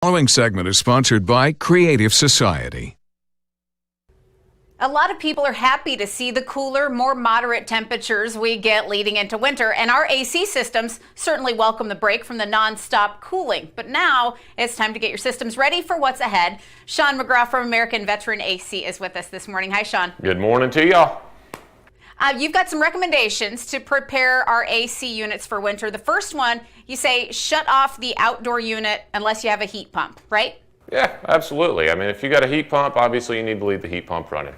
Following segment is sponsored by Creative Society. A lot of people are happy to see the cooler, more moderate temperatures we get leading into winter, and our AC systems certainly welcome the break from the non-stop cooling. But now it's time to get your systems ready for what's ahead. Shawn McGraw from American Veteran AC is with us this morning. Hi, Shawn. Good morning to y'all. You've got some recommendations to prepare our AC units for winter. The first one, you say shut off the outdoor unit unless you have a heat pump, right? Yeah, absolutely. I mean, if you got a heat pump, obviously you need to leave the heat pump running.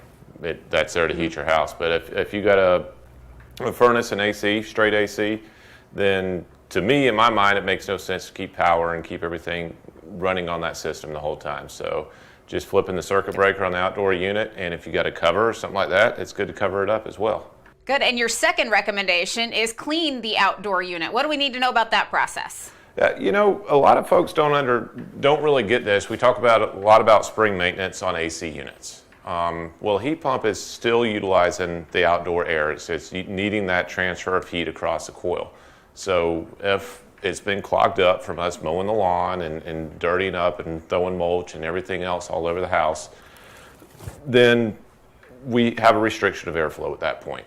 That's there to heat your house. But if you got a furnace and AC, straight AC, then to me, in my mind, it makes no sense to keep power and keep everything running on that system the whole time. So just flipping the circuit breaker on the outdoor unit, and if you got a cover or something like that, it's good to cover it up as well. Good. And your second recommendation is clean the outdoor unit. What do we need to know about that process? You know, a lot of folks don't really get this. We talk about a lot about spring maintenance on AC units. Well, heat pump is still utilizing the outdoor air. It's needing that transfer of heat across the coil. So if it's been clogged up from us mowing the lawn and dirtying up and throwing mulch and everything else all over the house, then we have a restriction of airflow at that point.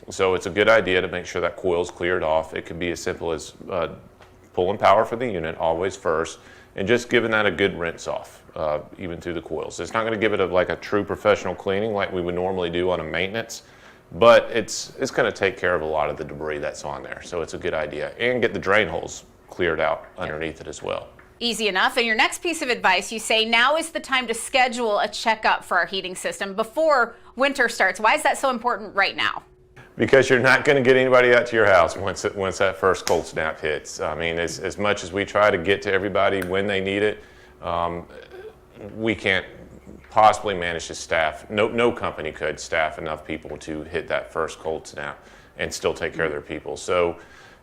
So it's a good idea to make sure that coil's cleared off. It could be as simple as pulling power for the unit always first and just giving that a good rinse off, even through the coils. It's not going to give it like a true professional cleaning like we would normally do on a maintenance, but it's going to take care of a lot of the debris that's on there. So it's a good idea. And get the drain holes cleared out underneath it as well. Easy enough. And your next piece of advice, you say now is the time to schedule a checkup for our heating system before winter starts. Why is that so important right now? Because you're not going to get anybody out to your house once that first cold snap hits. I mean, as much as we try to get to everybody when they need it, we can't possibly manage to staff. No company could staff enough people to hit that first cold snap and still take care of their people. So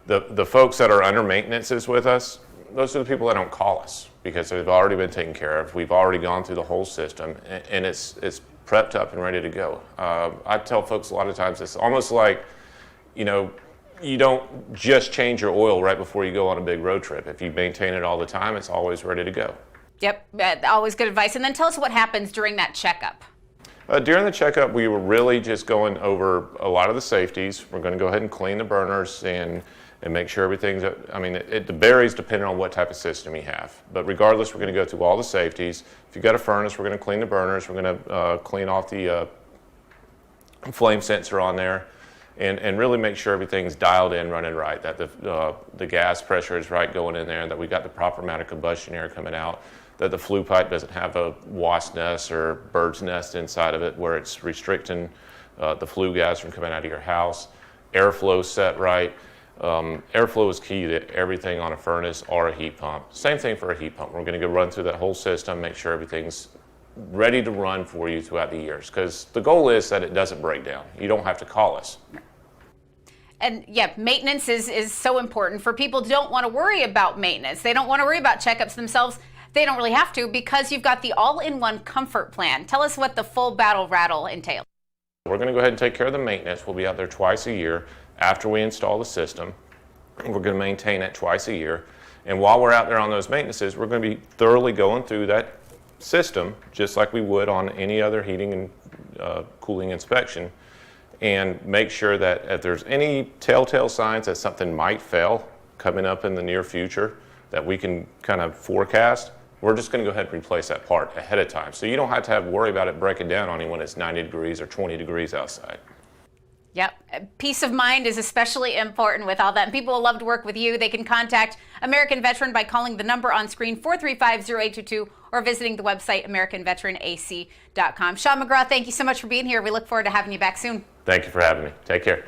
the folks that are under maintenances with us, those are the people that don't call us because they've already been taken care of. We've already gone through the whole system, and it's prepped up and ready to go. I tell folks a lot of times it's almost like, you know, you don't just change your oil right before you go on a big road trip. If you maintain it all the time, it's always ready to go. Yep, always good advice. And then tell us what happens during that checkup. During the checkup, we were really just going over a lot of the safeties. We're going to go ahead and clean the burners and make sure everything's, I mean, it varies depending on what type of system you have. But regardless, we're going to go through all the safeties. If you've got a furnace, we're going to clean the burners. We're going to clean off the flame sensor on there and really make sure everything's dialed in, running right, that the gas pressure is right going in there, that we got the proper amount of combustion air coming out, that the flue pipe doesn't have a wasp nest or bird's nest inside of it where it's restricting the flue gas from coming out of your house. Airflow set right. Airflow is key to everything on a furnace or a heat pump. Same thing for a heat pump. We're going to go run through that whole system, make sure everything's ready to run for you throughout the years, because the goal is that it doesn't break down. You don't have to call us. And yeah, maintenance is so important for people who don't want to worry about maintenance. They don't want to worry about checkups themselves. They don't really have to because you've got the all-in-one comfort plan. Tell us what the full battle rattle entails. We're going to go ahead and take care of the maintenance. We'll be out there twice a year after we install the system. We're going to maintain it twice a year. And while we're out there on those maintenances, we're going to be thoroughly going through that system just like we would on any other heating and cooling inspection, and make sure that if there's any telltale signs that something might fail coming up in the near future that we can kind of forecast, we're just going to go ahead and replace that part ahead of time. So you don't have to worry about it breaking down on you when it's 90 degrees or 20 degrees outside. Yep. Peace of mind is especially important with all that. And people will love to work with you. They can contact American Veteran by calling the number on screen, 435-0822, or visiting the website, AmericanVeteranAC.com. Shawn McGraw, thank you so much for being here. We look forward to having you back soon. Thank you for having me. Take care.